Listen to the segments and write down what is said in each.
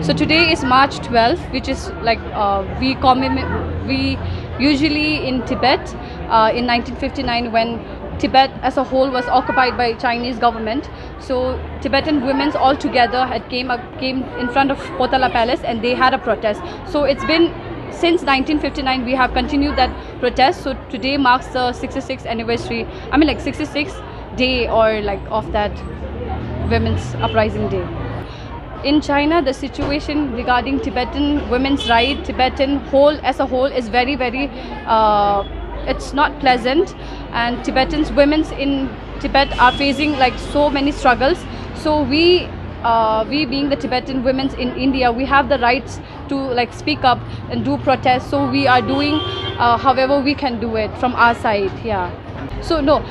So today is March 12th, which is like we usually in Tibet in 1959 when Tibet as a whole was occupied by Chinese government. So Tibetan women all together came in front of Potala Palace and they had a protest. So it's been since 1959 we have continued that protest. So today marks the 66th anniversary. I mean like 66th day or like of that women's uprising day. In China, the situation regarding Tibetan women's rights, Tibetan whole as a whole is very, it's not pleasant, and Tibetans women's in Tibet are facing like so many struggles. So we being the Tibetan women's in India, we have the rights to like speak up and do protests. So we are doing however we can do it from our side. Yeah. So no.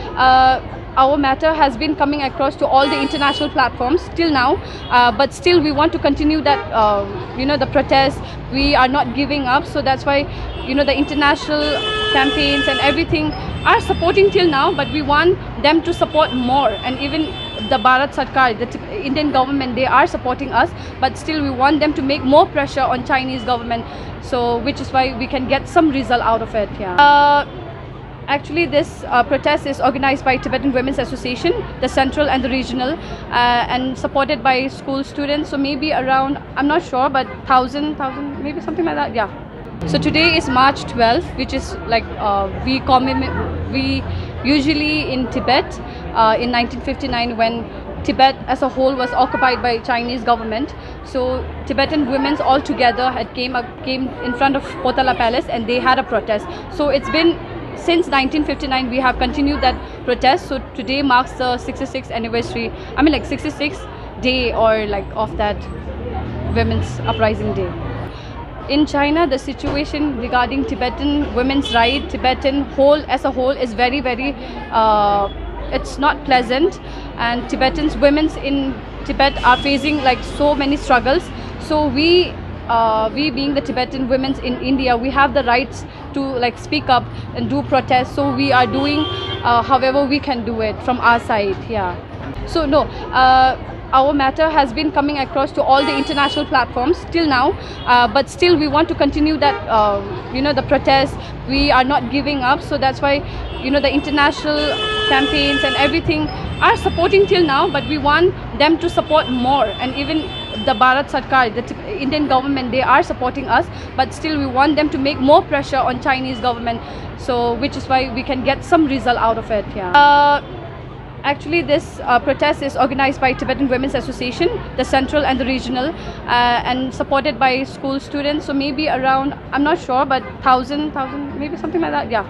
Our matter has been coming across to all the international platforms till now, but still we want to continue that the protest. We are not giving up, so that's why the international campaigns and everything are supporting till now, but we want them to support more. And even the Bharat Sarkar, the Indian government, they are supporting us, but still we want them to make more pressure on Chinese government, so which is why we can get some result out of it. Yeah. Actually, this protest is organized by Tibetan Women's Association, the central and the regional, and supported by school students. So maybe around, I'm not sure, but 1,000, maybe something like that. Yeah. So today is March 12th, which is like we usually in Tibet in 1959 when Tibet as a whole was occupied by Chinese government. So Tibetan women all together came in front of Potala Palace and they had a protest. So it's been since 1959 we have continued that protest. So today marks the 66th anniversary. I mean like 66th day or like of that women's uprising day. In China, the situation regarding Tibetan women's rights, Tibetan whole as a whole is very, it's not pleasant, and Tibetans women in Tibet are facing like so many struggles. So we being the Tibetan women's in India, we have the rights to like speak up and do protests. So we are doing however we can do it from our side. Yeah. So no. Our matter has been coming across to all the international platforms till now, but still we want to continue that the protest. We are not giving up, so that's why the international campaigns and everything are supporting till now, but we want them to support more. And even the Bharat Sarkar, the Indian government, they are supporting us, but still we want them to make more pressure on Chinese government, so which is why we can get some result out of it. Yeah. Actually, this protest is organized by Tibetan Women's Association, the central and the regional, and supported by school students. So maybe around, I'm not sure, but 1,000, maybe something like that. Yeah.